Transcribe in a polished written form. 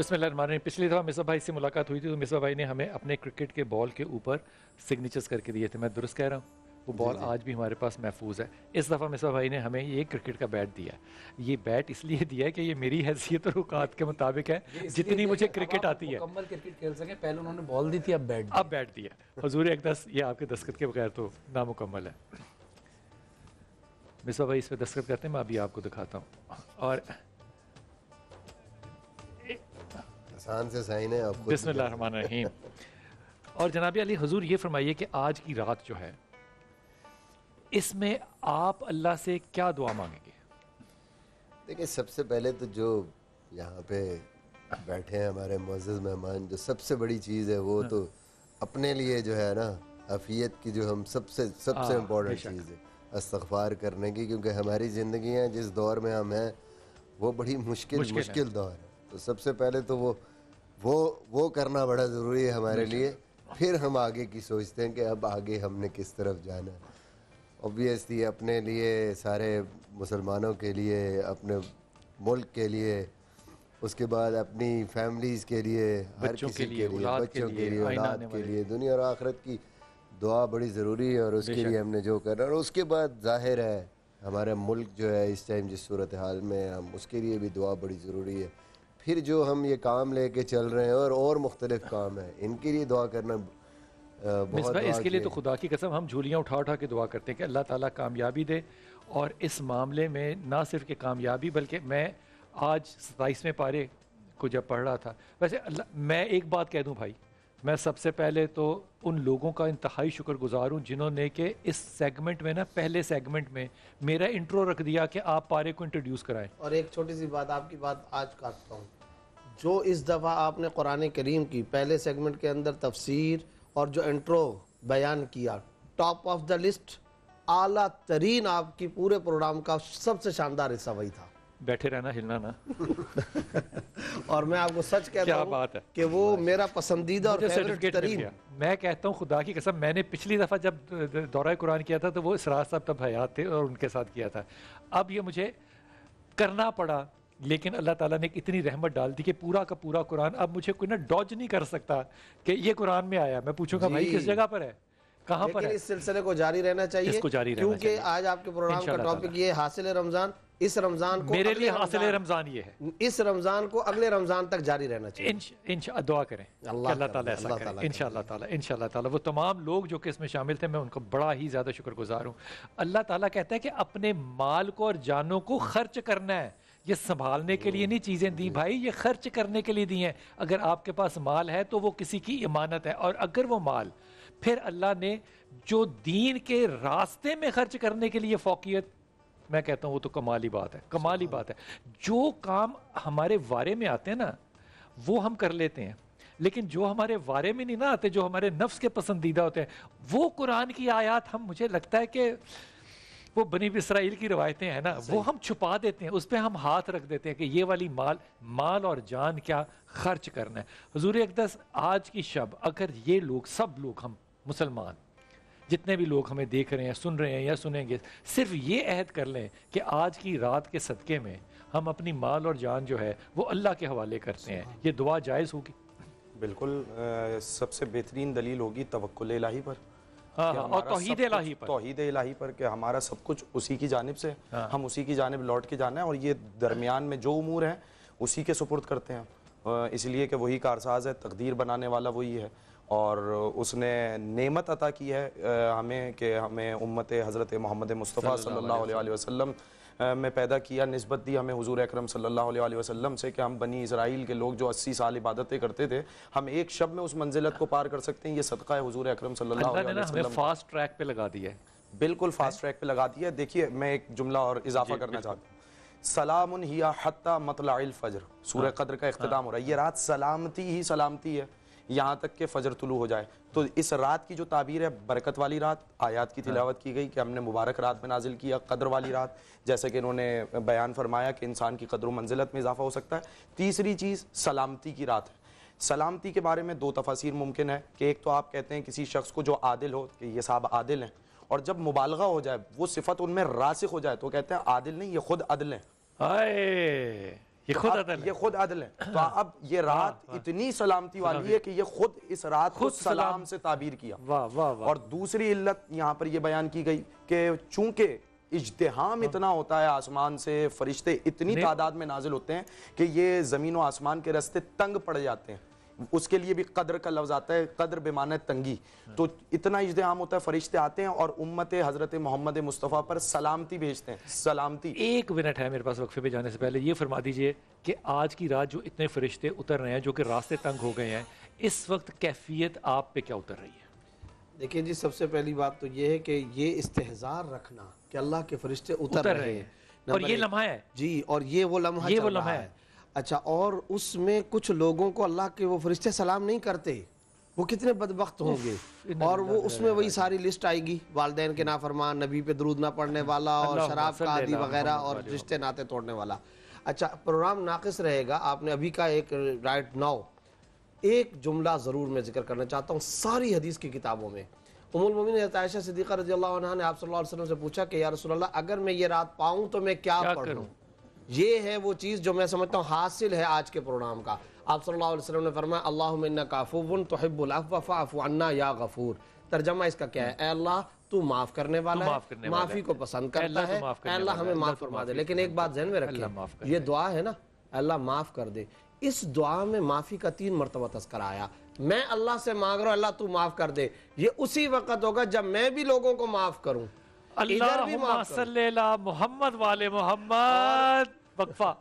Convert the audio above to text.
بسم اللہ الرحمن الرحیم. پچھلی دفعہ مصباح بھائی سے ملاقات ہوئی تھی تو مصباح بھائی نے ہمیں اپنے کرکٹ کے بال کے اوپر سگنیچرز کر کے دیے تھے. میں درست کہہ رہا ہوں؟ وہ بال آج بھی ہمارے پاس محفوظ ہے. اس دفعہ مصباح بھائی نے ہمیں یہ کرکٹ کا بیٹ دیا. یہ بیٹ اس لیے دیا ہے کہ یہ میری حیثیت اور اوقات کے مطابق ہے جتنی مجھے کرکٹ آتی ہے. مکمل کرکٹ کھیل سکیں. پہلے انہوں نے بال دی تھی, اب بیٹ دیا. حضور اقدس یہ آپ کے دستخط کے بغیر تو نامکمل ہے. مصباح بھائی اس پہ دستخط کرتے ہیں, میں ابھی آپ کو دکھاتا ہوں. اور آسان سے سائن ہے. بسم اللہ الرحمن الرحیم. اور جناب علی حضور یہ فرمائیے کہ آج کی رات جو ہے اس میں آپ اللہ سے کیا دعا مانگیں گے؟ دیکھیں, سب سے پہلے تو جو یہاں پہ بیٹھے ہیں ہمارے معزز مہمان, جو سب سے بڑی چیز ہے وہ تو اپنے لیے جو ہے نا عافیت کی جو ہم سب سے امپورٹنٹ چیز ہے استغفار کرنے کی, کیونکہ ہماری زندگیاں جس دور میں ہم ہیں وہ بڑی مشکل دور ہے. تو سب سے پہلے تو وہ کرنا بڑا ضروری ہے ہمارے لیے. پھر ہم آگے کی سوچتے ہیں کہ اب آگے ہم نے کس طرف جانا ہے. اوبویسلی اپنے لیے, سارے مسلمانوں کے لیے, اپنے ملک کے لیے, اس کے بعد اپنی فیملیز کے لیے, ہر کسی کے لیے, بچوں کے لیے, اولاد کے لیے, دنیا اور آخرت کی دعا بڑی ضروری ہے. اور اس کے لیے ہم نے جو کرنا, اور اس کے بعد ظاہر ہے ہمارا ملک جو ہے اس ٹائم جس صورتحال میں ہم, اس کے لیے بھی دعا بڑی ضروری ہے. پھر جو ہم یہ کام لے کے چل رہے ہیں اور مختلف کام ہیں, ان کے لیے دعا کرنا بہت. اس کے لیے تو خدا کی قسم ہم جھولیاں اٹھا کے دعا کرتے ہیں کہ اللہ تعالیٰ کامیابی دے. اور اس معاملے میں نہ صرف کہ کامیابی, بلکہ میں آج 27ویں پارے کو جب پڑھ رہا تھا, ویسے میں ایک بات کہہ دوں بھائی, میں سب سے پہلے تو ان لوگوں کا انتہائی شکر گزار ہوں جنہوں نے کہ اس سیگمنٹ میں نا, پہلے سیگمنٹ میں میرا انٹرو رکھ دیا کہ آپ پارے کو انٹروڈیوس کرائیں. اور ایک چھوٹی سی بات, آپ کی بات آج کاٹتا ہوں, جو اس دفعہ آپ نے قرآن کریم کی پہلے سیگمنٹ کے اندر تفسیر اور جو انٹرو بیان کیا, ٹاپ آف دا لسٹ, اعلیٰ ترین آپ کی پورے پروگرام کا سب سے شاندار حصہ وہی تھا. بیٹھے رہنا, ہلنا نا. اور میں آپ کو سچ کہتا ہوں کہ وہ میرا پسندیدہ اور فیورٹ ترین. میں کہتا ہوں خدا کی قسم, میں نے پچھلی دفعہ جب دورہ قرآن کیا تھا تو وہ اسرار صاحب تب حیات تھے اور ان کے ساتھ کیا تھا. اب یہ مجھے کرنا پڑا, لیکن اللہ تعالیٰ نے اتنی رحمت ڈال دی کہ پورا کا پورا قرآن اب مجھے کوئی نہ ڈوج نہیں کر سکتا کہ یہ قرآن میں آیا. میں پوچھوں گا بھائی کس جگہ پر ہے, کہاں پر ہے. اس سلسلے کو جاری رہنا چاہیے, کیونکہ آج آپ کے پروگرام کا ٹاپک یہ حاصل رمضان. اس رمضان کو میرے لیے حاصل رمضان یہ ہے, اس رمضان کو اگلے رمضان تک جاری رہنا چاہیے. دعا کریں اللہ تعالیٰ ایسا کرے انشاءاللہ تعالیٰ. وہ تمام لوگ جو کہ اس میں شامل تھے, میں ان کو بڑا ہی زیادہ شکر گزار ہوں. اللہ تعالیٰ کہتا ہے کہ اپنے مال کو اور جانوں کو خرچ کرنا ہے. یہ سنبھالنے کے لیے نہیں چیزیں دی بھائی, یہ خرچ کرنے کے لیے دی ہیں. اگر آپ کے پاس مال ہے تو وہ کسی کی امانت ہے, اور اگر وہ مال پھر اللہ نے جو دین کے راستے میں خرچ کرنے کے لیے فوقیت, میں کہتا ہوں وہ تو کمالی بات ہے, کمالی بات ہے. جو کام ہمارے وارے میں آتے ہیں نا وہ ہم کر لیتے ہیں, لیکن جو ہمارے وارے میں نہیں نہ آتے, جو ہمارے نفس کے پسندیدہ ہوتے ہیں, وہ قرآن کی آیات ہم, مجھے لگتا ہے کہ وہ بنی اسرائیل کی روایتیں ہیں نا, وہ ہم چھپا دیتے ہیں, اس پہ ہم ہاتھ رکھ دیتے ہیں کہ یہ والی مال اور جان کیا خرچ کرنا ہے. حضور اقدس آج کی شب اگر یہ لوگ, سب لوگ, ہم مسلمان جتنے بھی لوگ ہمیں دیکھ رہے ہیں, سن رہے ہیں یا سنیں گے, صرف یہ عہد کر لیں کہ آج کی رات کے صدقے میں ہم اپنی مال اور جان جو ہے وہ اللہ کے حوالے کرتے ہیں, یہ دعا جائز ہوگی؟ بالکل. سب سے بہترین دلیل ہوگی توکل الہی پر, اور توحید الہی پر کہ ہمارا سب کچھ اسی کی جانب سے, ہم اسی کی جانب لوٹ کے جانا ہے, اور یہ درمیان میں جو امور ہیں اسی کے سپرد کرتے ہیں. اس لیے کہ وہی کارساز ہے, تقدیر بنانے والا وہی ہے, اور اس نے نعمت عطا کی ہے ہمیں کہ ہمیں امت حضرت محمد مصطفیٰ صلی اللہ علیہ وسلم میں پیدا کیا, نسبت دی ہمیں حضور اکرم صلی اللہ علیہ وسلم سے کہ ہم بنی اسرائیل کے لوگ جو 80 سال عبادتیں کرتے تھے, ہم ایک شب میں اس منزلت کو پار کر سکتے ہیں. یہ صدقہ ہے حضور اکرم صلی اللہ علیہ وسلم. ہمیں فاسٹ ٹریک پہ لگا دیا ہے, بالکل فاسٹ ٹریک پہ لگا دیا ہے. دیکھیے میں ایک جملہ اور اضافہ کرنا چاہتا ہوں. سلام ہی حتی مطلع الفجر, سورہ قدر کا اختتام ہو رہا ہے. یہ رات سلامتی ہی سلامتی ہے یہاں تک کہ فجر طلوع ہو جائے. تو اس رات کی جو تعبیر ہے, برکت والی رات, آیات کی تلاوت کی گئی کہ ہم نے مبارک رات میں نازل کیا. قدر والی رات, جیسے کہ انہوں نے بیان فرمایا کہ انسان کی قدر و منزلت میں اضافہ ہو سکتا ہے. تیسری چیز سلامتی کی رات ہے. سلامتی کے بارے میں دو تفاسیر ممکن ہے کہ ایک تو آپ کہتے ہیں کسی شخص کو جو عادل ہو کہ یہ صاحب عادل ہیں, اور جب مبالغہ ہو جائے, وہ صفت ان میں راسخ ہو جائے, تو کہتے ہیں عادل نہیں, یہ خود عدل ہیں. یہ خود عدل ہے، یہ خود عدل ہے. تو اب یہ رات اتنی سلامتی والی ہے کہ یہ خود اس رات کو سلام سے تعبیر کیا. واہ واہ واہ. اور دوسری علت یہاں پر یہ بیان کی گئی کہ چونکہ اجتہام اتنا ہوتا ہے آسمان سے، فرشتے اتنی تعداد میں نازل ہوتے ہیں کہ یہ زمین و آسمان کے راستے تنگ پڑ جاتے ہیں. اس کے لیے بھی قدر کا لفظ آتا ہے، قدر بمعنی تنگی. تو اتنا اجتہام ہوتا ہے، فرشتے آتے ہیں اور امت حضرت محمد مصطفیٰ پر سلامتی بھیجتے ہیں. سلامتی. ایک منٹ ہے میرے پاس وقفے پہ جانے سے پہلے، یہ فرما دیجئے کہ آج کی رات جو اتنے فرشتے اتر رہے ہیں، جو کہ راستے تنگ ہو گئے ہیں، اس وقت کیفیت آپ پہ کیا اتر رہی ہے؟ دیکھیں جی، سب سے پہلی بات تو یہ ہے کہ یہ استحضار رکھنا کہ اللہ کے فرشتے اتر رہے ہیں، اور یہ لمحہ ہے جی، اور یہ وہ لمحہ چل رہا ہے. اچھا، اور اس میں کچھ لوگوں کو اللہ کے وہ فرشتے سلام نہیں کرتے، وہ کتنے بدبخت ہوں گے. اور وہ اس میں وہی ساری لسٹ آئے گی، والدین کے نافرمان، نبی پہ درود نہ پڑھنے والا، اور شراب کا عادی وغیرہ، اور رشتے ناطے توڑنے والا. اچھا، پروگرام ناقص رہے گا. آپ نے ابھی کا ایک رائٹ ناؤ ایک جملہ ضرور میں ذکر کرنا چاہتا ہوں. ساری حدیث کی کتابوں میں ام المومنین حضرت عائشہ صدیقہ رضی اللہ عنہا نے آپ صلی اللہ علیہ وسلم سے پوچھا کہ یا رسول اللہ، اگر میں یہ رات پاؤں تو میں کیا پڑھوں؟ یہ ہے وہ چیز جو میں سمجھتا ہوں حاصل ہے آج کے پروگرام کا. آپ صلی اللہ علیہ وسلم نے فرمایا اللہم انک عفو تحب العفو فاعف عنا یا غفور. ترجمہ اس کا کیا ہے؟ اے اللہ تو معاف کرنے والا ہے، معافی کو پسند کرتا ہے، اے اللہ ہمیں معاف فرما دے. لیکن ایک بات ذہن میں رکھیں، یہ دعا ہے نا، اللہ معاف کر دے، اس دعا میں معافی کا 3 مرتبہ تذکرہ آیا. میں اللہ سے مانگ رہا ہوں اللہ تو معاف کر دے، یہ اسی وقت ہوگا جب میں بھی لوگوں کو معاف کروں. اللہم صلی علی محمد والے محمد. وقفہ.